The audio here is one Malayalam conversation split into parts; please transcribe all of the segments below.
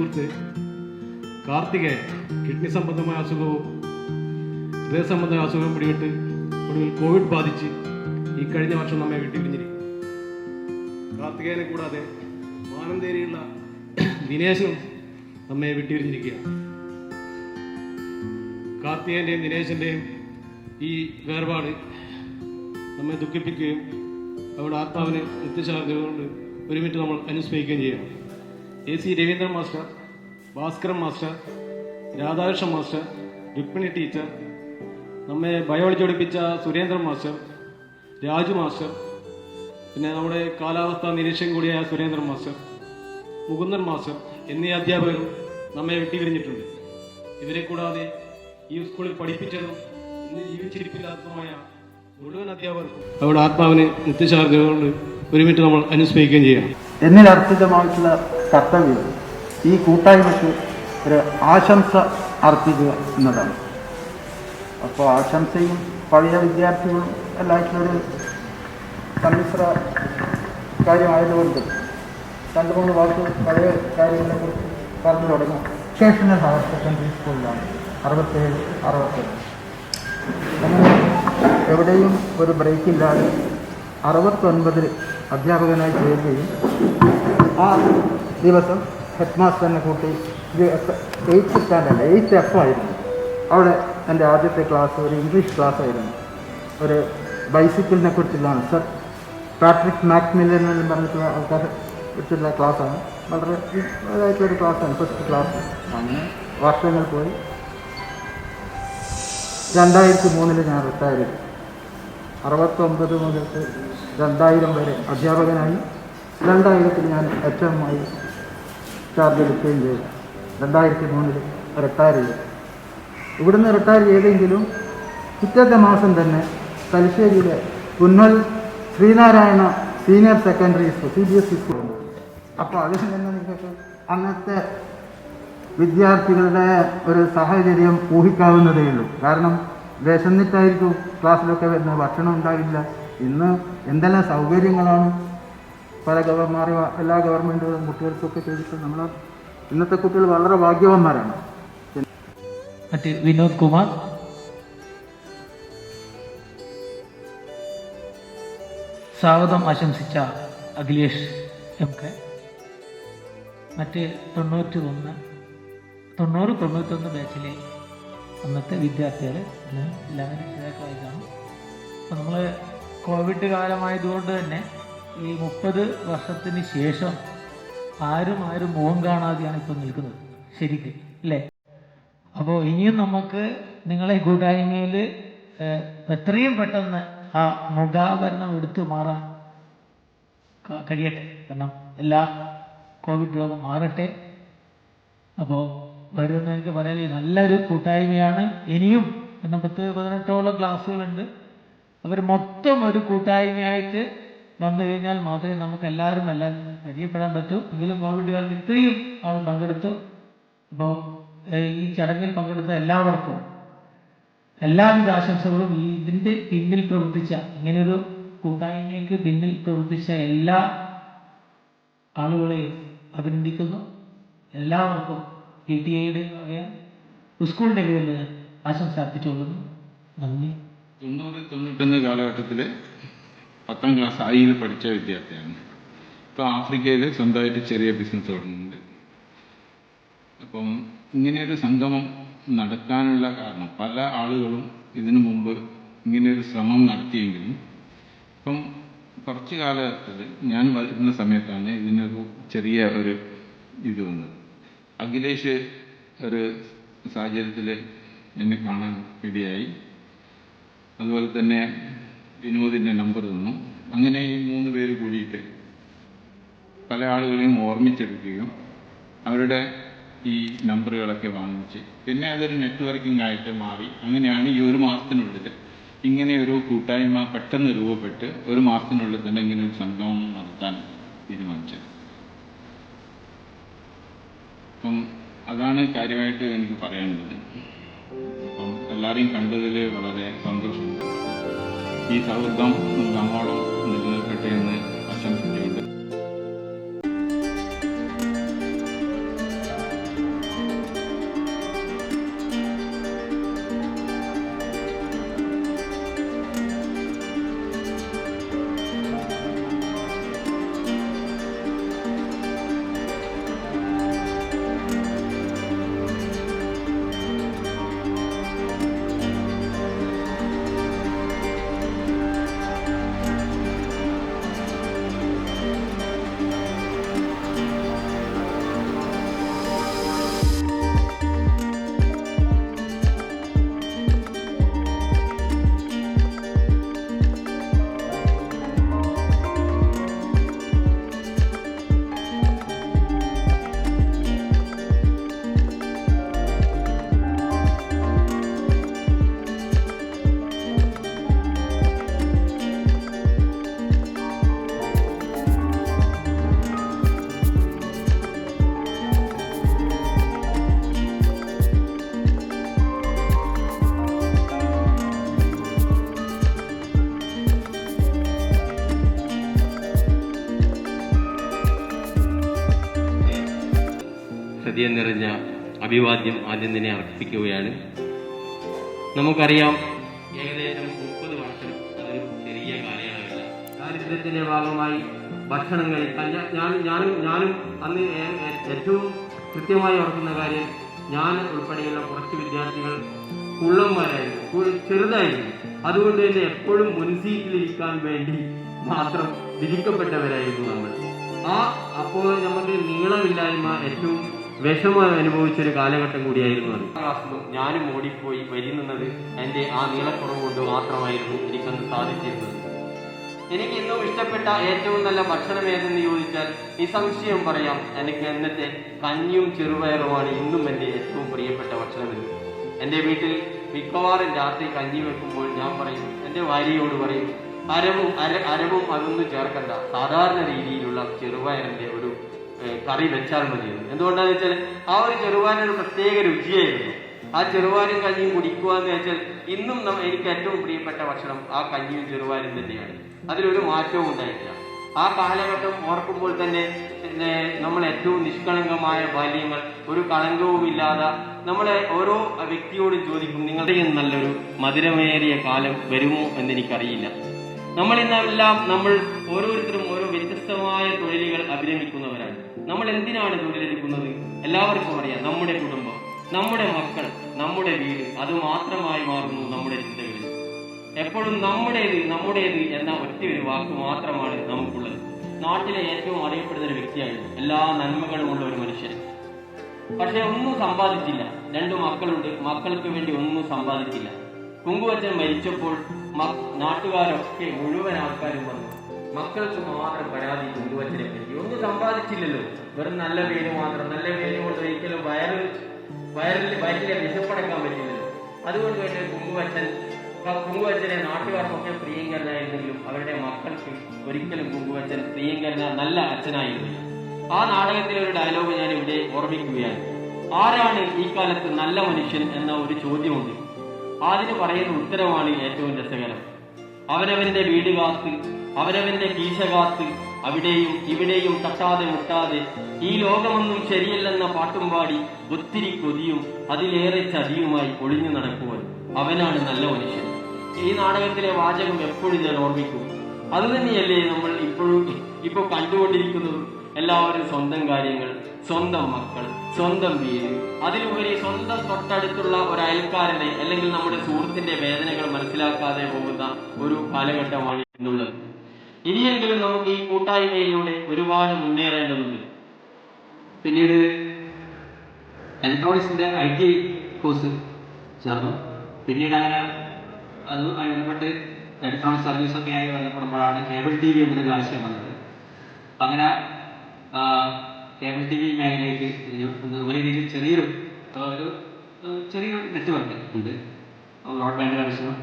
സുഹൃത്ത് കാർത്തികേയൻ കിഡ്നി സംബന്ധമായ അസുഖവും ഹൃദയ സംബന്ധമായ അസുഖവും പിടിപെട്ട് ഒടുവിൽ കോവിഡ് ബാധിച്ച് ഈ കഴിഞ്ഞ വർഷം നമ്മെ വിട്ടുപിരിഞ്ഞിരിക്കും. കാർത്തികേയനെ കൂടാതെ മാനന്തേരിയുള്ള ദിനേശനും നമ്മെ വിട്ടുപിരിഞ്ഞിരിക്കുകയാണ്. കാർത്തികേയൻ്റെയും ദിനേശൻ്റെയും ഈ വേർപാട് നമ്മെ ദുഃഖിപ്പിക്കുകയും അവരുടെ ആത്മാവിന് നിത്യശാന്തി കൊണ്ട് ഒരു മിനിറ്റ് നമ്മൾ അനുസ്മരിക്കുകയും ചെയ്യണം. AC Raveendran master, Bhaskaran master, Radhakrishnan master, Rukmini teacher, നമ്മെ ബയോളജി പഠിപ്പിച്ച സുരേന്ദ്രൻ മാസ്റ്റർ, രാജു മാസ്റ്റർ, പിന്നെ നമ്മുടെ കാലാവസ്ഥാ നിരീക്ഷകൻ കൂടിയായ സുരേന്ദ്രൻ മാസ്റ്റർ, മുകുന്ദൻ മാസ്റ്റർ എന്നീ അധ്യാപകരും നമ്മെ വിട്ടുപിരിഞ്ഞിട്ടുണ്ട്. ഇവരെ കൂടാതെ ഈ സ്കൂളിൽ പഠിപ്പിച്ചതും ഇന്ന് ജീവിച്ചിരിപ്പില്ലാത്തതുമായ മുഴുവൻ അധ്യാപകർക്കും അവരുടെ ആത്മാവിന് നിത്യശാന്തി കൊണ്ട് ഒരു മിനിറ്റ് നമ്മൾ അനുസ്മരിക്കുകയും ചെയ്യാം. എന്നിൽ അർപ്പിതമായിട്ടുള്ള കർത്തവ്യം ഈ കൂട്ടായ്മയ്ക്ക് ഒരു ആശംസ അർപ്പിക്കുക എന്നതാണ്. അപ്പോൾ ആശംസയും പഴയ വിദ്യാർത്ഥികളും എല്ലായിട്ടുള്ളൊരു സമ്മിശ്ര കാര്യമായതുകൊണ്ട് 2-3 വാക്ക് പഴയ കാര്യങ്ങളെക്കുറിച്ച് പറഞ്ഞു തുടങ്ങാം. വൊക്കേഷണൽ ഹയർ സെക്കൻഡറി സ്കൂളിലാണ് 67-68. അങ്ങനെ എവിടെയും ഒരു ബ്രേക്കില്ലാതെ 69 അധ്യാപകനായി ചേരുകയും ആ ദിവസം ഹെഡ് മാസ്റ്ററിനെ കൂട്ടി 8th സ്റ്റാൻഡേർഡ് 8th F ആയിരുന്നു. അവിടെ എൻ്റെ ആദ്യത്തെ ക്ലാസ് ഒരു ഇംഗ്ലീഷ് ക്ലാസ് ആയിരുന്നു. ഒരു ബൈസിക്കിളിനെ കുറിച്ചുള്ളതാണ്. സർ പാട്രിക് മാക്മില്ലൻ എന്ന് പറഞ്ഞിട്ടുള്ള ആൾക്കാരെ കുറിച്ചുള്ള ക്ലാസ്സാണ്. വളരെ ഇതായിട്ടുള്ളൊരു ക്ലാസ്സാണ്, ഫസ്റ്റ് ക്ലാസ്. അങ്ങനെ വർഷങ്ങൾ പോയി 2003 ഞാൻ റിട്ടയർ ചെയ്തു. 69 മുതൽ 2000 വരെ അധ്യാപകനായി. 2000 ഞാൻ HM ആയി ചാർജ് എടുക്കുകയും ചെയ്തു. 2003 റിട്ടയർ ചെയ്തു. ഇവിടുന്ന് റിട്ടയർ ചെയ്തെങ്കിലും പിറ്റത്തെ മാസം തന്നെ തലശ്ശേരിയിലെ Punnol Sreenarayana senior secondary school CBSE സ്കൂളുണ്ട്. അപ്പോൾ അതിൽ നിന്ന് നിങ്ങൾക്ക് അന്നത്തെ വിദ്യാർത്ഥികളുടെ ഒരു സാഹചര്യം ഊഹിക്കാവുന്നതേ ഉള്ളൂ. കാരണം വിശന്നിട്ടായിരിക്കും ക്ലാസ്സിലൊക്കെ വരുന്നത്, ഭക്ഷണം ഉണ്ടാവില്ല. ഇന്ന് എന്തെല്ലാം സൗകര്യങ്ങളാണ് പല എല്ലാ ഗവൺമെൻറ്റുകളും കുട്ടികൾക്കൊക്കെ ചെയ്തിട്ട് നമ്മൾ ഇന്നത്തെ കുട്ടികൾ വളരെ ഭാഗ്യവാന്മാരാണ്. മറ്റ് വിനോദ് കുമാർ, സ്വാഗതം ആശംസിച്ച അഖിലേഷ് MK, മറ്റ് 90-91 ബാച്ചിലെ അന്നത്തെ വിദ്യാർത്ഥികൾ എല്ലാവരും രക്ഷിതാക്കളായി കാണും. അപ്പോൾ നമ്മൾ കോവിഡ് കാലമായതുകൊണ്ട് തന്നെ ഈ 30 വർഷത്തിന് ശേഷം ആരും മുഖം കാണാതെയാണ് ഇപ്പോൾ നിൽക്കുന്നത് ശരിക്കും, അല്ലേ? അപ്പോൾ ഇനിയും നമുക്ക് നിങ്ങളെ കൂട്ടായ്മയിൽ എത്രയും പെട്ടെന്ന് ആ മുഖാവരണം എടുത്തു മാറാൻ കഴിയട്ടെ. കാരണം എല്ലാ കോവിഡ് രോഗം മാറട്ടെ. അപ്പോൾ വരുന്ന എനിക്ക് പറയാൻ നല്ലൊരു കൂട്ടായ്മയാണ് ഇനിയും. കാരണം 10-18ഓളം ക്ലാസ്സുകളുണ്ട്. അവർ മൊത്തം ഒരു കൂട്ടായ്മയായിട്ട് വന്നു കഴിഞ്ഞാൽ മാത്രമേ നമുക്ക് എല്ലാവരും പരിചയപ്പെടാൻ പറ്റൂ. എങ്കിലും കോവിഡ് കാലത്ത് ഇത്രയും ആൾ പങ്കെടുത്തു. അപ്പോൾ ഈ ചടങ്ങിൽ പങ്കെടുത്ത എല്ലാവർക്കും എല്ലാവിധ ആശംസകളും. ഇതിൻ്റെ പിന്നിൽ പ്രവർത്തിച്ച, ഇങ്ങനെയൊരു കൂട്ടായ്മയ്ക്ക് പിന്നിൽ പ്രവർത്തിച്ച എല്ലാ ആളുകളെയും അഭിനന്ദിക്കുന്നു. എല്ലാവർക്കും PTA-യുടെ സ്കൂളിൻ്റെ പേരിൽ ആശംസ അർപ്പിച്ചുകൊള്ളുന്നു. നന്ദി. 90-91 കാലഘട്ടത്തിൽ 10ാം ക്ലാസ് ഐയിൽ പഠിച്ച വിദ്യാർത്ഥിയാണ്. ഇപ്പോൾ ആഫ്രിക്കയിൽ സ്വന്തമായിട്ട് ചെറിയ ബിസിനസ് തുടങ്ങുന്നുണ്ട്. അപ്പം ഇങ്ങനെയൊരു സംഗമം നടക്കാനുള്ള കാരണം പല ആളുകളും ഇതിനു മുമ്പ് ഇങ്ങനെയൊരു ശ്രമം നടത്തിയെങ്കിലും ഇപ്പം കുറച്ച് കാലത്തിൽ ഞാൻ വരുന്ന സമയത്താണ് ഇതിനൊരു ചെറിയ ഒരു ഇത് വന്നത്. അഖിലേഷ് ഒരു സാഹചര്യത്തിൽ എന്നെ കാണാൻ ഇടയായി. അതുപോലെ തന്നെ വിനോദിൻ്റെ നമ്പർ തന്നു. അങ്ങനെ ഈ 3 പേര് കൂടിയിട്ട് പല ആളുകളെയും ഓർമ്മിച്ചെടുക്കുകയും അവരുടെ ഈ നമ്പറുകളൊക്കെ വാങ്ങിച്ച് പിന്നെ അതൊരു നെറ്റ്വർക്കിംഗ് ആയിട്ട് മാറി. അങ്ങനെയാണ് ഈ 1 മാസത്തിനുള്ളിൽ ഇങ്ങനെ ഒരു കൂട്ടായ്മ പെട്ടെന്ന് രൂപപ്പെട്ട് 1 മാസത്തിനുള്ളിൽ തന്നെ ഇങ്ങനെ ഒരു സംഗമം നടത്താൻ തീരുമാനിച്ചത്. അപ്പം അതാണ് കാര്യമായിട്ട് എനിക്ക് പറയാനുള്ളത്. അപ്പം എല്ലാവരെയും കണ്ടതിൽ വളരെ സന്തോഷമുണ്ട്. ഈ സൗഹൃദം അങ്ങോളം നിലനിൽക്കട്ടെ എന്ന് ആശംസിച്ചുകൊണ്ട് അഭിവാദ്യം ആദ്യം തന്നെ അർപ്പിക്കുകയാണ്. നമുക്കറിയാം, ഏകദേശം 30 വർഷം അതൊരു ചെറിയ കാലയളവല്ല. ദാരിദ്ര്യത്തിൻ്റെ ഭാഗമായി ഭക്ഷണം കഴിക്കാൻ ഞാനും അന്ന് ഏറ്റവും കൃത്യമായി ഓർക്കുന്ന കാര്യം, ഞാൻ ഉൾപ്പെടെയുള്ള കുറച്ച് വിദ്യാർത്ഥികൾ കുള്ളന്മാരായിരുന്നു, ചെറുതായിരുന്നു. അതുകൊണ്ട് തന്നെ എപ്പോഴും മുൻസീറ്റിലിരിക്കാൻ വേണ്ടി മാത്രം വിധിക്കപ്പെട്ടവരായിരുന്നു നമ്മൾ. അപ്പോൾ നമുക്ക് നീളമില്ലായ്മ ഏറ്റവും വിഷമം അനുഭവിച്ചൊരു കാലഘട്ടം കൂടിയായിരുന്നു അത്. ക്ലാസ്സിലും ഞാനും ഓടിപ്പോയി വരുന്നത് എൻ്റെ ആ നീളക്കുറവ് കൊണ്ട് മാത്രമായിരുന്നു എനിക്കന്ന് സാധിച്ചിരുന്നത്. എനിക്ക് ഇന്നും ഇഷ്ടപ്പെട്ട ഏറ്റവും നല്ല ഭക്ഷണം ഏതെന്ന് ചോദിച്ചാൽ നിസ്സംശയം പറയാം, എനിക്ക് ഇന്നത്തെ കഞ്ഞിയും ചെറുപയറുമാണ് ഇന്നും എൻ്റെ ഏറ്റവും പ്രിയപ്പെട്ട ഭക്ഷണമെന്ന്. എൻ്റെ വീട്ടിൽ മിക്കവാറും രാത്രി കഞ്ഞി വെക്കുമ്പോൾ ഞാൻ പറയും, എൻ്റെ ഭാര്യയോട് പറയും, അരവും അതൊന്നും ചേർക്കണ്ട, സാധാരണ രീതിയിലുള്ള ചെറുപയറിൻ്റെ ഒരു കറി വെച്ചാൽ മതിയെന്ന്. എന്തുകൊണ്ടാണെന്ന് വെച്ചാൽ ആ ഒരു ചെറുപയറിനൊരു പ്രത്യേക രുചിയായിരുന്നു. ആ ചെറുപയറും കഞ്ഞിയും കുടിക്കുക എന്ന് വെച്ചാൽ ഇന്നും എനിക്ക് ഏറ്റവും പ്രിയപ്പെട്ട ഭക്ഷണം ആ കഞ്ഞിയും ചെറുപയറും തന്നെയാണ്. അതിലൊരു മാറ്റവും ഉണ്ടായിട്ടില്ല. ആ കാലഘട്ടം ഓർക്കുമ്പോൾ തന്നെ നമ്മൾ ഏറ്റവും നിഷ്കളങ്കമായ ബാല്യങ്ങൾ, ഒരു കളങ്കവുമില്ലാതെ നമ്മളെ ഓരോ വ്യക്തിയോടും ചോദിക്കും, നിങ്ങളുടെ നല്ലൊരു മധുരമേറിയ കാലം വരുമോ എന്നെനിക്കറിയില്ല. നമ്മൾ ഓരോരുത്തരും ഓരോ വ്യത്യസ്തമായ തൊഴിലുകൾ അഭിരമിക്കുന്നവരാണ്. നമ്മൾ എന്തിനാണ് തൊഴിലെടുക്കുന്നത്? എല്ലാവർക്കും അറിയാം, നമ്മുടെ കുടുംബം, നമ്മുടെ മക്കൾ, നമ്മുടെ വീട്, അത് മാത്രമായി മാറുന്നു നമ്മുടെ ചിന്തകളിൽ. എപ്പോഴും നമ്മുടേത് എന്ന ഒറ്റ ഒരു വാക്ക് മാത്രമാണ് നമുക്കുള്ളത്. നാട്ടിലെ ഏറ്റവും അറിയപ്പെടുന്ന ഒരു വ്യക്തിയായിരുന്നു, എല്ലാ നന്മകളുമുള്ള ഒരു മനുഷ്യൻ. പക്ഷെ ഒന്നും സമ്പാദിച്ചില്ല. 2 മക്കളുണ്ട്, മക്കൾക്ക് വേണ്ടി ഒന്നും സമ്പാദിച്ചില്ല. കുങ്കുവച്ചൻ മരിച്ചപ്പോൾ നാട്ടുകാരൊക്കെ മുഴുവൻ ആൾക്കാരും വന്നു. മക്കൾക്ക് മാത്രം പരാതി കുങ്കുവച്ചനെ പറ്റി. ഒന്നും സമ്പാദിച്ചില്ലല്ലോ, വെറും നല്ല പേര് മാത്രം. നല്ല പേര് കൊണ്ട് ഒരിക്കലും വയറ്റിലെ വിശപ്പടക്കാൻ പറ്റില്ലല്ലോ. അതുകൊണ്ട് തന്നെ കുങ്കുവച്ചനെ നാട്ടുകാർക്കൊക്കെ പ്രിയങ്കരനായിരുന്നെങ്കിലും അവരുടെ മക്കൾക്ക് ഒരിക്കലും കുങ്കുവച്ചൻ നല്ല അച്ഛനായിരുന്നില്ല. ആ നാടകത്തിലെ ഒരു ഡയലോഗ് ഞാൻ ഇവിടെ ഓർമ്മിക്കുകയാണ്. ആരാണ് ഈ കാലത്ത് നല്ല മനുഷ്യൻ എന്ന ഒരു ചോദ്യമുണ്ട്. അതിന് പറയുന്ന ഉത്തരമാണ് ഏറ്റവും രസകരം. അവനവന്റെ വീട് കാത്ത്, അവനവന്റെ കീശ കാത്ത്, അവിടെയും ഇവിടെയും തട്ടാതെ മുട്ടാതെ ഈ ലോകമൊന്നും ശരിയല്ലെന്ന പാട്ടും പാടി ഒത്തിരി കൊതിയും അതിലേറെ ചതിയുമായി ഒളിഞ്ഞു നടക്കുവാൻ അവനാണ് നല്ല മനുഷ്യൻ. ഈ നാടകത്തിലെ വാചകം എപ്പോഴും ഞാൻ ഓർമ്മിക്കും. അത് തന്നെയല്ലേ നമ്മൾ ഇപ്പോൾ കണ്ടുകൊണ്ടിരിക്കുന്നതും. എല്ലാവരും സ്വന്തം കാര്യങ്ങൾ, സ്വന്തം മക്കൾ, സ്വന്തം വീട്, അതിലുപരി സ്വന്തം തൊട്ടടുത്തുള്ള ഒരു അയൽക്കാരനെ അല്ലെങ്കിൽ നമ്മുടെ സുഹൃത്തിന്റെ വേദനകൾ മനസ്സിലാക്കാതെ പോകുന്ന ഒരു കാലഘട്ടമാണ് ഇന്നുള്ളത്. ഇനിയെങ്കിലും നമുക്ക് ഈ കൂട്ടായ്മയിലൂടെ ഒരുപാട് മുന്നേറേണ്ടതുണ്ട്. പിന്നീട് ഇലക്ട്രോണിക്സിന്റെ IT കോഴ്സ് ചേർന്നു. പിന്നീട് അതുമായി ബന്ധപ്പെട്ട് ഇലക്ട്രോണിക് സർവീസൊക്കെ ആയി ബന്ധപ്പെടുമ്പോഴാണ് കേബിൾ TV എന്നൊരു ആശയം വന്നത്. അങ്ങനെ കേബിൾ TV മേഖലയിലേക്ക് ഒരു രീതിയിൽ ചെറിയൊരു നെറ്റ്വർക്ക് ഉണ്ട്. ബ്രോഡ്ബാൻഡ് കണക്ഷനും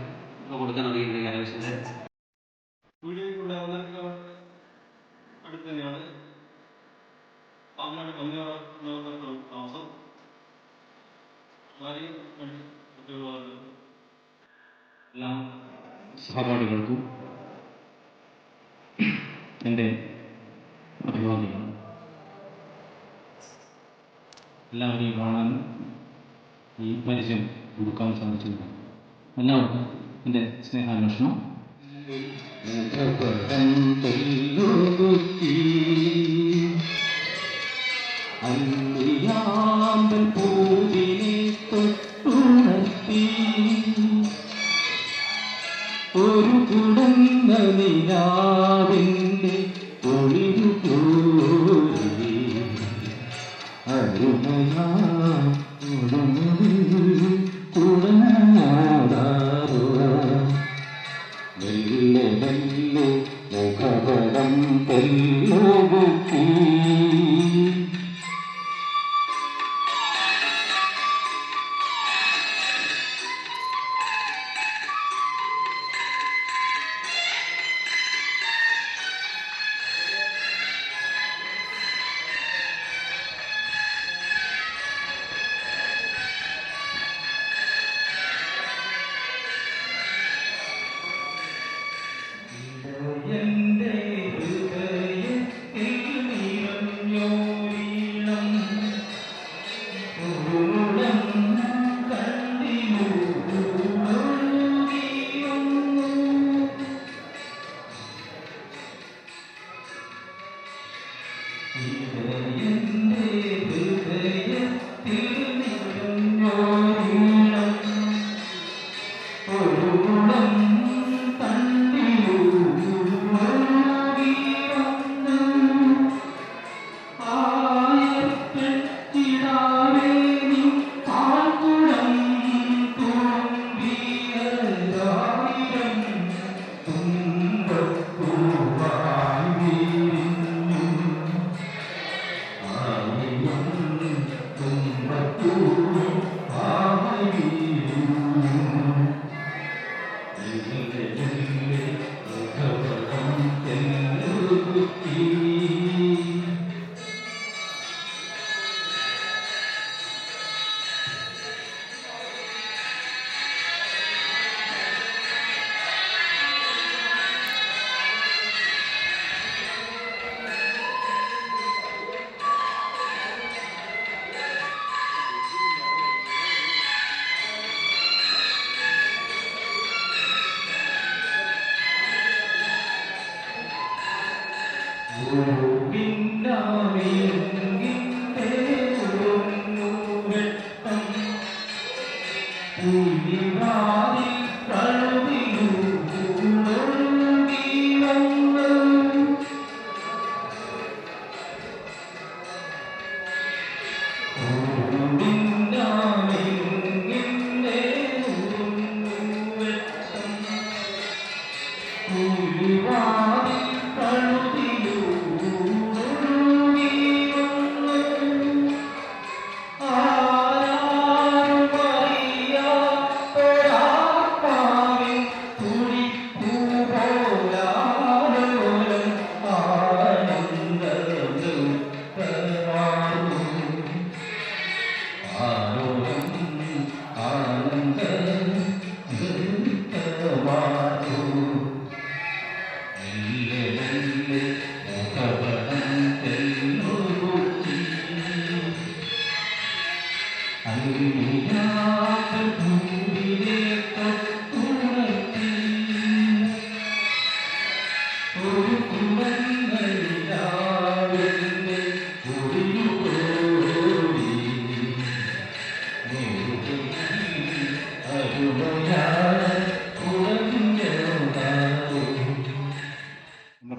കൊടുക്കാൻ തുടങ്ങിയിട്ടുണ്ട്. കേരളത്തിന്റെ വീടിലേക്കുള്ള അടുത്ത് തന്നെയാണ് പാങ്ങാട് താമസം. എല്ലാ സഹപാഠികൾക്കും എൻ്റെ അഭിവാദ്യങ്ങൾ. എല്ലാവരെയും കാണാനും ഈ പരിചയം കൊടുക്കാൻ സാധിച്ചിരുന്നു. എല്ലാവർക്കും എൻ്റെ സ്നേഹാന്വേഷണം. ഒരു കുടന്ന നിലാവിൻ്റെ ഒളിരു പോയി കുടനാടാറോ മെല്ലെ മെല്ലെ മുഖപടം തെല്ലുകുത്തി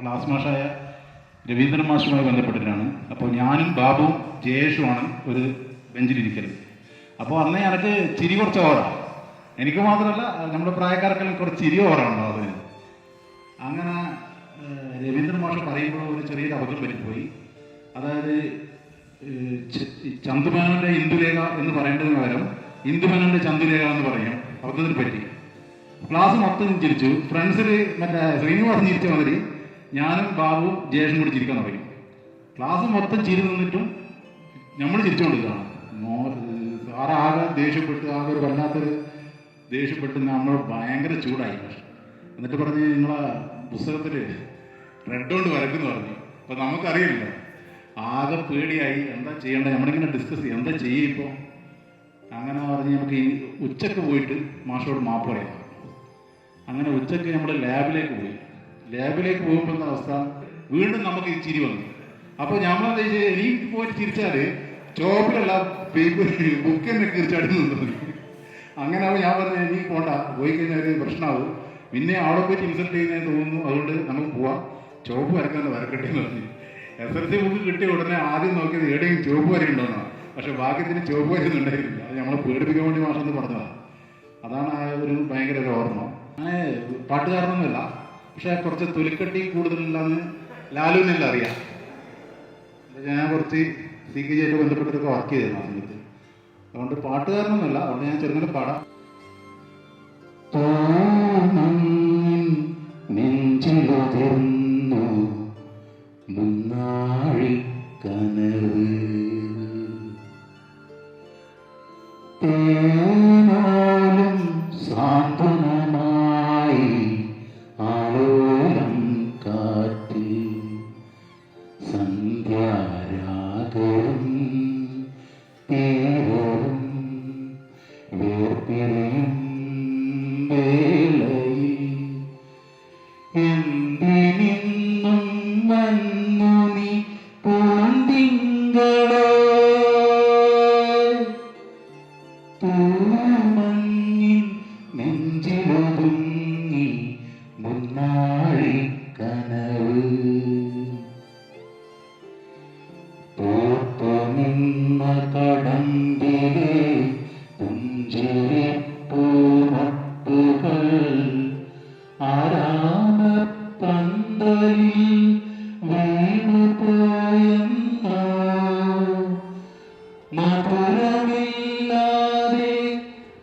ക്ലാസ് മാഷായ രവീന്ദ്രൻ മാഷുമായി ബന്ധപ്പെട്ടിട്ടാണ്. അപ്പോൾ ഞാനും ബാബുവും ജയേഷുമാണ് ഒരു ബെഞ്ചിലിരിക്കൽ. അപ്പോൾ അന്നേ എനിക്ക് ചിരി കുറച്ച് ഓവറാണ്. എനിക്ക് മാത്രമല്ല നമ്മുടെ പ്രായക്കാർക്കെല്ലാം കുറച്ച് ചിരി ഓവറാണല്ലോ അതിന്. അങ്ങനെ രവീന്ദ്രൻ മാഷ് പറയുമ്പോൾ ഒരു ചെറിയൊരു അബദ്ധം പറ്റിപ്പോയി. അതായത് ചന്തുമേനോന്റെ ഇന്ദുരേഖ എന്ന് പറയേണ്ടതിന് പകരം ഇന്ദുമേനോന്റെ ചന്തുരേഖ എന്ന് പറയും. അബദ്ധത്തിന് പറ്റി. ക്ലാസ് മൊത്തം ചിരിച്ചു. ഫ്രണ്ട്സിൽ മറ്റേ ശ്രീനിവാസൻ ചിരിച്ച മാതിരി ഞാനും ബാബുവും ജയേഷും കൂടി ചിരിക്കാൻ തുടങ്ങി. ക്ലാസ് മൊത്തം ചിരി നിന്നിട്ടും നമ്മൾ ചിരിച്ചുകൊണ്ടിരിക്കുകയാണ്. സാറാകെ ദേഷ്യപ്പെട്ട് ആകെ ഒരു വല്ലാത്തൊരു ദേഷ്യപ്പെട്ട് നമ്മൾ ഭയങ്കര ചൂടായി. എന്നിട്ട് പറഞ്ഞ് നിങ്ങളെ പുസ്തകത്തിൽ റെഡ് കൊണ്ട് വരയ്ക്കുന്നു പറഞ്ഞു. അപ്പോൾ നമുക്കറിയില്ല, ആകെ പേടിയായി. എന്താ ചെയ്യേണ്ടത്, നമ്മളിങ്ങനെ ഡിസ്കസ് ചെയ്യും എന്താ ചെയ്യും ഇപ്പോൾ. അങ്ങനെ പറഞ്ഞ് നമുക്ക് ഈ ഉച്ചക്ക് പോയിട്ട് മാഷോട് മാപ്പ് പറയാം. അങ്ങനെ ഉച്ചക്ക് നമ്മൾ ലാബിലേക്ക് പോയി. ലാബിലേക്ക് പോകുമ്പോൾ എന്ന അവസ്ഥ വീണ്ടും നമുക്ക് ഈ ചിരി വന്നു. അപ്പോൾ നമ്മളെന്താ വെച്ചാൽ എനിക്ക് പോയിട്ട് ചിരിച്ചാൽ ചോപ്പിലല്ല പേപ്പർ ബുക്ക് തന്നെ തിരിച്ചടി നിന്നത്. അങ്ങനെ ആവും. ഞാൻ പറഞ്ഞു എനിക്ക് പോണ്ട, പോയി കഴിഞ്ഞാൽ ഒരു പ്രശ്നമാവും, പിന്നെ അവിടെ പോയിട്ട് ഇൻസൾട്ട് ചെയ്യുന്നതെന്ന് തോന്നുന്നു, അതുകൊണ്ട് നമുക്ക് പോവാം, ചോപ്പ് വരക്കാൻ വരക്കട്ടെ എന്ന് പറഞ്ഞു. SSLC ബുക്ക് കിട്ടിയ ഉടനെ ആദ്യം നോക്കിയത് എവിടെയും ചോപ്പ് വരയുണ്ടോന്നാണ്. പക്ഷെ ഭാഗ്യത്തിന് ചോപ്പ് വരയുന്നുണ്ടായിരുന്നില്ല. അത് നമ്മളെ പേടിപ്പിക്കാൻ വേണ്ടി മാഷം എന്ന് പറഞ്ഞതാണ്. അതാണ് ആ ഒരു ഭയങ്കര ഒരു ഓർമ്മ. അങ്ങനെ പാട്ടുകാരനൊന്നുമില്ല, പക്ഷെ കുറച്ച് തൊലിക്കട്ടി കൂടുതലില്ലാന്ന് ലാലുവിനെല്ലാം അറിയാം. ഞാൻ കുറച്ച് CKG ആയിട്ട് ബന്ധപ്പെട്ടൊക്കെ വർക്ക് ചെയ്തിരുന്നു ആ സമയത്ത്. അതുകൊണ്ട് പാട്ടുകാരനൊന്നുമില്ല, അതുകൊണ്ട് ഞാൻ ചെറുങ്ങനെ പാടാം. നെഞ്ചിലുതിർന്നു മുന്നാഴി കനവ് തേനാലും സാന്ത്വനമായി ആലോലം കാറ്റ് സന്ധ്യാരാഗവും തീരവും വേർപിരിയും വേളയിൽ എന്തിനിന്നും വന്നു നീ പൂന്തിങ്കളെ തൂമഞ്ഞിൻ നെഞ്ചിലൊതുങ്ങി മുന്നാഴി കനവ് തോർത്തുനിന്ന കടമ്പിലെ പുഞ്ചിരിപ്പൂമൊട്ടുകൾ ആരാമപ്പന്തലിൽ വീണുപോയെന്നോ മധുര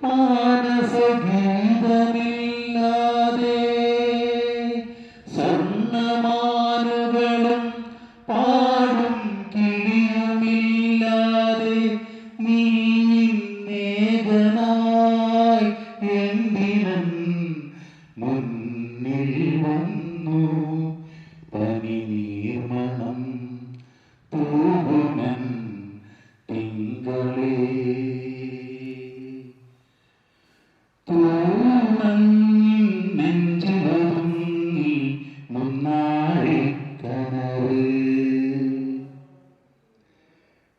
മാനസഗീതമില്ലാതെ സ്വർണ്ണമാനുകളും പാടും കിളിയുമില്ലാതെ നീ മേഘനായി എന്തിനൻ മുന്നിൽ വന്നു പനിനീർമണം തൂകുമൻ തിങ്കളേ തൂമഞ്ഞിൻ നെഞ്ചിലൊതുങ്ങി മുന്നാഴിക്കനവ്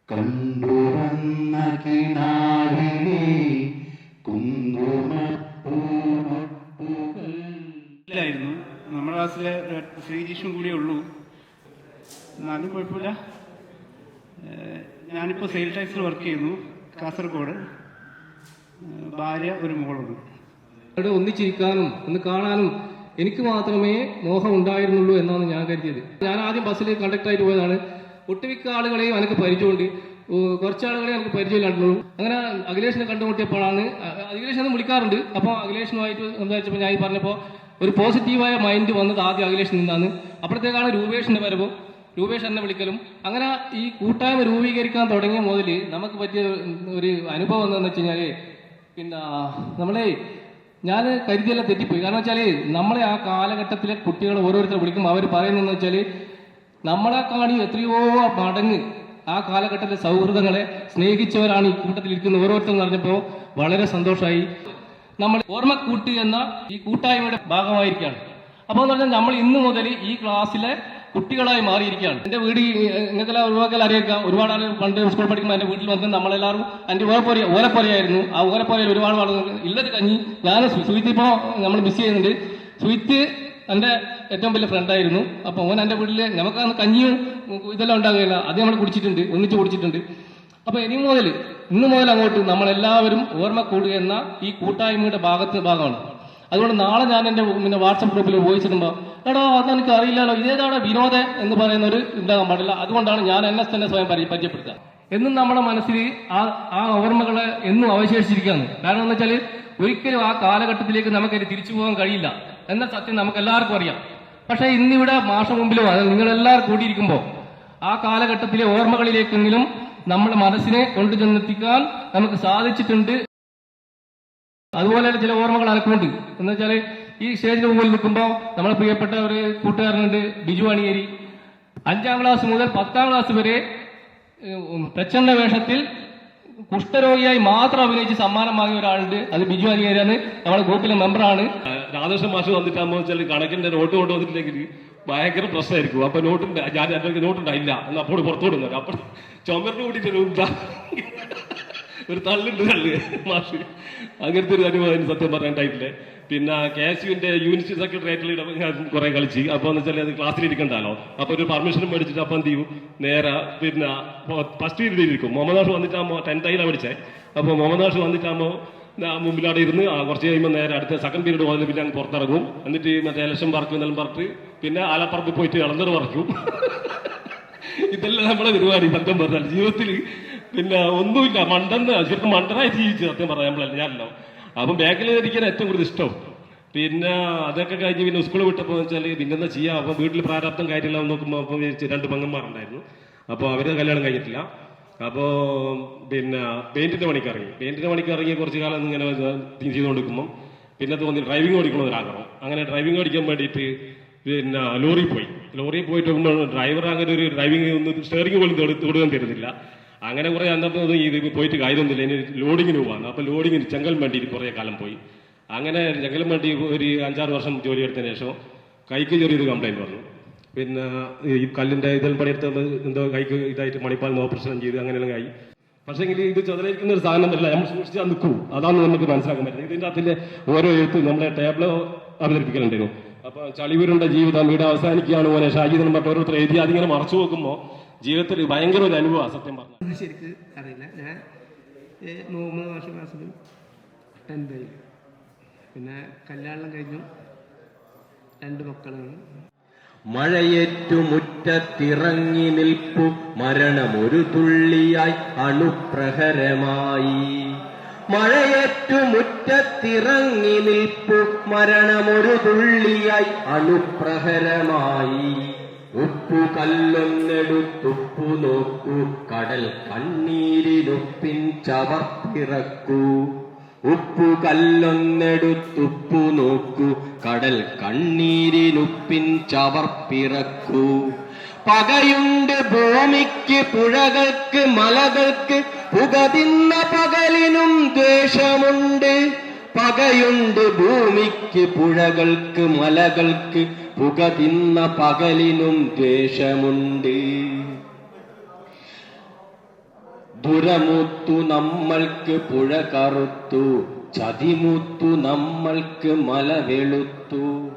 കണ്ടുവന്ന കിനാവിലെ കുങ്കുമപ്പൂമൊട്ടുകൾ. നമ്മുടെ ക്ലാസ്സിലെ ശ്രീജീഷും കൂടിയേ ഉള്ളൂ. എന്നാലും കുഴപ്പമില്ല. ഞാനിപ്പോൾ സെയിൽ ടാക്സിൽ വർക്ക് ചെയ്യുന്നു കാസർഗോഡ്. ഭാര്യ ഒരു മോളുണ്ട്. അവിടെ ഒന്നിച്ചിരിക്കാനും ഒന്ന് കാണാനും എനിക്ക് മാത്രമേ മോഹം ഉണ്ടായിരുന്നുള്ളൂ എന്നാണ് ഞാൻ കരുതിയത്. ഞാൻ ആദ്യം ബസ്സിൽ കണ്ടക്ടറായിട്ട് പോയതാണ്. ഒട്ടുമിക്ക ആളുകളെയും എനിക്ക് പരിചയമുണ്ട്, കുറച്ചാളുകളെ എനിക്ക് പരിചയമില്ലാണ്ടുള്ളൂ. അങ്ങനെ അഖിലേഷിനെ കണ്ടുമുട്ടിയപ്പോഴാണ്, അഖിലേഷ് വിളിക്കാറുണ്ട്. അപ്പോൾ അഖിലേഷിനുമായിട്ട് സംസാരിച്ചപ്പോൾ ഞാൻ പറഞ്ഞപ്പോൾ ഒരു പോസിറ്റീവായ മൈൻഡ് വന്നത് ആദ്യം അഖിലേഷിൽ നിന്നാണ്. അപ്പോഴത്തേക്കാണ് രൂപേഷിൻ്റെ വരവും, രൂപേഷ് എന്നെ വിളിക്കലും. അങ്ങനെ ഈ കൂട്ടായ്മ രൂപീകരിക്കാൻ തുടങ്ങിയ മുതൽ നമുക്ക് പറ്റിയ ഒരു അനുഭവം എന്താണെന്ന് വെച്ച് കഴിഞ്ഞാൽ, പിന്നെ ഞാൻ കരുതിയെല്ലാം തെറ്റിപ്പോയി. കാരണം വെച്ചാൽ നമ്മളെ ആ കാലഘട്ടത്തിലെ കുട്ടികൾ ഓരോരുത്തർ വിളിക്കുമ്പോൾ അവർ പറയുന്നതെന്ന് വെച്ചാൽ നമ്മളെ കാണി എത്രയോ മടങ്ങ് ആ കാലഘട്ടത്തിലെ സൗഹൃദങ്ങളെ സ്നേഹിച്ചവരാണ് ഈ കൂട്ടത്തിൽ ഇരിക്കുന്ന ഓരോരുത്തരും പറഞ്ഞപ്പോൾ വളരെ സന്തോഷമായി. നമ്മൾ ഓർമ്മക്കൂട്ട് എന്ന ഈ കൂട്ടായ്മയുടെ ഭാഗമായിരിക്കുകയാണ്. അപ്പോൾ എന്ന് പറഞ്ഞാൽ നമ്മൾ ഇന്ന് മുതൽ ഈ ക്ലാസ്സിലെ കുട്ടികളായി മാറിയിരിക്കുകയാണ്. എൻ്റെ വീട് നിങ്ങൾക്കെല്ലാം ഒരുപാട് അറിയിക്കാം. ഒരുപാട് ആൾ പണ്ട് സ്കൂൾ പഠിക്കുമ്പോൾ എൻ്റെ വീട്ടിൽ വന്ന് നമ്മളെല്ലാവരും എൻ്റെ ഓലപ്പൊരയായിരുന്നു. ആ ഓലപ്പൊരയിൽ ഒരുപാട് ആളുകൾ ഇല്ലത് കഞ്ഞി. ഞാൻ സുഹിത്ത് ഇപ്പോൾ നമ്മൾ മിസ് ചെയ്യുന്നുണ്ട്. സുഹിത്ത് എൻ്റെ ഏറ്റവും വലിയ ഫ്രണ്ടായിരുന്നു. അപ്പോൾ ഓൻ എൻ്റെ വീട്ടിൽ നമുക്ക് കഞ്ഞിയും ഇതെല്ലാം ഉണ്ടാകുകയില്ല, അത് നമ്മൾ കുടിച്ചിട്ടുണ്ട്, ഒന്നിച്ച് കുടിച്ചിട്ടുണ്ട്. അപ്പോൾ ഇന്ന് മുതൽ അങ്ങോട്ട് നമ്മളെല്ലാവരും ഓർമ്മ കൂടുക എന്ന ഈ കൂട്ടായ്മയുടെ ഭാഗമാണ്. അതുകൊണ്ട് നാളെ ഞാൻ എൻ്റെ വാട്സപ്പ് ഗ്രൂപ്പിൽ വോയിസ് ഇടുമ്പോൾ എടാ അതെനിക്ക് അറിയില്ലല്ലോ, ഇതേതാണ് വിനോദം എന്ന് പറയുന്നൊരു ഉണ്ടാകാൻ പാടില്ല. അതുകൊണ്ടാണ് ഞാൻ എന്നെ തന്നെ സ്വയം പരിചയപ്പെടുത്തുക. എന്നും നമ്മുടെ മനസ്സിൽ ആ ഓർമ്മകളെ എന്നും അവശേഷിച്ചിരിക്കുകയാണ്. കാരണം എന്ന് വെച്ചാൽ ഒരിക്കലും ആ കാലഘട്ടത്തിലേക്ക് നമുക്കത് തിരിച്ചു പോകാൻ കഴിയില്ല എന്ന സത്യം നമുക്ക് എല്ലാവർക്കും അറിയാം. പക്ഷേ ഇന്നിവിടെ മാഷ മുമ്പിലും നിങ്ങളെല്ലാവരും കൂടിയിരിക്കുമ്പോൾ ആ കാലഘട്ടത്തിലെ ഓർമ്മകളിലേക്കെങ്കിലും നമ്മുടെ മനസ്സിനെ കൊണ്ടുചെന്നെത്തിക്കാൻ നമുക്ക് സാധിച്ചിട്ടുണ്ട്. അതുപോലെ ചില ഓർമ്മകൾ അനക്കുന്നുണ്ട്. എന്ന് വെച്ചാൽ ഈ സ്റ്റേജിന് മുമ്പിൽ നിൽക്കുമ്പോൾ നമ്മളെ പ്രിയപ്പെട്ട ഒരു കൂട്ടുകാരനുണ്ട്, ബിജു അണിയേരി. 5ാം ക്ലാസ് മുതൽ 10ാം ക്ലാസ് വരെ പ്രച്ഛന്ന വേഷത്തിൽ കുഷ്ഠരോഗിയായി മാത്രം അഭിനയിച്ച് സമ്മാനം വാങ്ങിയ ഒരാളുണ്ട്. അത് ബിജു അണിയേരിയാണ്, നമ്മുടെ ഗ്രൂപ്പിലെ മെമ്പറാണ്. രാധാകൃഷ്ണൻ മാഷ് വന്നിട്ടാകുമ്പോൾ വെച്ചാൽ കണക്കിന്റെ നോട്ട് കൊണ്ടുവന്നിട്ടില്ലെങ്കിൽ ഭയങ്കര പ്രശ്നമായിരിക്കും. അപ്പൊ നോട്ടുണ്ട്, ഞാൻ എൻ്റെ നോട്ടുണ്ടായില്ല എന്ന് അപ്പോൾ പുറത്തോടുന്നത്. അപ്പോൾ ചുമരിന് കൂട്ടിയിട്ട് ഒരു തള്ളുണ്ട് മാഷ്. അങ്ങനത്തെ ഒരു അനുഭവം സത്യം പറയാനായിട്ടില്ലേ. പിന്നെ KSUവിന്റെ യൂണിറ്റ് സെക്രട്ടറി ആയിട്ടുള്ള ഞാൻ കുറെ കളിച്ച്. അപ്പോൾ എന്ന് വെച്ചാൽ അത് ക്ലാസ്സിലിരിക്കണ്ടല്ലോ. അപ്പോൾ ഒരു പെർമിഷനും മേടിച്ചിട്ട് അപ്പം എന്ത് ചെയ്യും, നേരെ പിന്നെ ഫസ്റ്റ് പീരീഡ് ഇരിക്കും. മുഹമ്മദ് ഹാഷ് വന്നിട്ടാകുമ്പോൾ 10th പഠിച്ചേ. അപ്പോൾ മുഹമ്മദ് ഹാഷ് വന്നിട്ടാകുമ്പോൾ മുമ്പിലവിടെ ഇരുന്ന് കുറച്ച് കഴിയുമ്പോൾ നേരെ അടുത്ത സെക്കൻഡ് പീരീഡ് പോയാൽ പിന്നെ അങ്ങ് പുറത്തിറങ്ങും. എന്നിട്ട് മറ്റേ ഇലക്ഷൻ പറക്കും എന്നെല്ലാം പറഞ്ഞിട്ട് പിന്നെ ആലപ്പുറത്ത് പോയിട്ട് ഇളന്നർ പറക്കും. ഇതെല്ലാം നമ്മുടെ പരിപാടി. സത്യം പറഞ്ഞാൽ ജീവിതത്തിൽ പിന്നെ ഒന്നുമില്ല, ശരിക്കും മണ്ടനായി ജീവിച്ചു സത്യം പറയാൻ ഞാനല്ലോ. അപ്പം ബാക്കിൽ ഇരിക്കാൻ ഏറ്റവും കൂടുതൽ ഇഷ്ടം. പിന്നെ അതൊക്കെ കഴിഞ്ഞ് പിന്നെ സ്കൂൾ വിട്ടപ്പോൾ വെച്ചാൽ പിന്നെന്താ ചെയ്യുക. അപ്പോൾ വീട്ടിൽ പ്രാരാബ്ദം കാര്യമെല്ലാം നോക്കുമ്പോൾ അപ്പം 2 പെങ്ങന്മാരുണ്ടായിരുന്നു. അപ്പോൾ അവർ കല്യാണം കഴിഞ്ഞിട്ടില്ല. അപ്പോൾ പിന്നെ പെയിന്റിന്റെ പണിക്ക് ഇറങ്ങി കുറച്ച് കാലം ഇങ്ങനെ ചെയ്തുകൊണ്ടിരിക്കുമ്പം പിന്നെ തോന്നി ഡ്രൈവിംഗ് ഓടിക്കണമെന്നൊരാഗ്രഹം. അങ്ങനെ ഡ്രൈവിംഗ് ഓടിക്കാൻ വേണ്ടിയിട്ട് പിന്നെ ലോറിയിൽ പോയിട്ട് നോക്കുമ്പോൾ ഡ്രൈവർ അങ്ങനെ ഒരു ഡ്രൈവിംഗ് ഒന്നും സ്റ്റിയറിംഗ് പോലും തൊടുകാൻ തരുന്നില്ല. അങ്ങനെ കുറേ അന്നപ്പോൾ ഇത് പോയിട്ട് കാര്യമൊന്നുമില്ല, ഇനി ലോഡിങ്ങിന് പോകാമെന്ന്. അപ്പോൾ ലോഡിങ്ങിന് ചെങ്കൽമണ്ടിയിൽ കുറേ കാലം പോയി. അങ്ങനെ ചെങ്കൽമണ്ടി ഒരു 5-6 വർഷം ജോലി എടുത്തതിന് ശേഷം കൈക്ക് ചെറിയൊരു കംപ്ലൈൻറ്റ് വന്നു. പിന്നെ ഈ കല്ലിൻ്റെ ഇതെല്ലാം പണിയെടുത്ത് എന്തോ കൈക്ക് ഇതായിട്ട് മണിപ്പാലിന് ഓപ്പറേഷൻ ചെയ്ത് അങ്ങനെയെല്ലാം ആയി. പക്ഷേ എങ്കിൽ ഇത് ചെതലിരിക്കുന്ന ഒരു സാധനമല്ല, നമ്മൾ സൂക്ഷിച്ചാൽ നിൽക്കൂ. അതാണ് നമുക്ക് മനസ്സിലാക്കാൻ പറ്റുന്നത്. ഇതിൻ്റെ അകത്തിൻ്റെ ഓരോ എഴുത്ത് നമ്മുടെ ടേബിളോ അവതരിപ്പിക്കലുണ്ടായിരുന്നു. അപ്പോൾ ചളിവരുണ്ട ജീവിതം ഇവിടെ അവസാനിക്കുകയാണ് പോലെ ഷാജി നമ്മൾ ഓരോരുത്തർ എഴുതി അതിങ്ങനെ മറച്ചു നോക്കുമ്പോൾ ജീവിതത്തിൽ ഭയങ്കര ഒരു അനുഭവമാണ് സത്യം പറഞ്ഞത്. ശരിക്ക് അറിയില്ല. ഞാൻ 3 വർഷം ക്ലാസ്സിലും 10th പിന്നെ കല്യാണം കഴിഞ്ഞു, 2 മക്കളാണ്. മഴയേറ്റു മുറ്റത്തിറങ്ങി നിൽപ്പു മരണമൊരു തുള്ളിയായി അണുപ്രഹരമായി. മഴയേറ്റു മുറ്റത്തിറങ്ങി നിൽപ്പു മരണമൊരു തുള്ളിയായി അണുപ്രഹരമായി. ഉപ്പു കല്ലൊന്നെടുത്തുപ്പു നോക്കൂ, കടൽ കണ്ണീരിനുപ്പിൻ ചവർപ്പിറക്കൂ. ഉപ്പു കല്ലൊന്നെടുത്തുപ്പു നോക്കൂ, കടൽ കണ്ണീരിനുപ്പിൻ ചവർപ്പിറക്കൂ. പകയുണ്ട് ഭൂമിക്ക് പുഴകൾക്ക് മലകൾക്ക്, പുക തിന്ന പകലിനും ദ്വേഷമുണ്ട്. പകയുണ്ട് ഭൂമിക്ക് പുഴകൾക്ക് മലകൾക്ക്, പുക തിന്ന പകലിനും ദ്വേഷമുണ്ട്. ദുരമുത്തു നമ്മൾക്ക് പുഴ കറുത്തു, ചതിമുത്തു നമ്മൾക്ക് മല വെളുത്തു.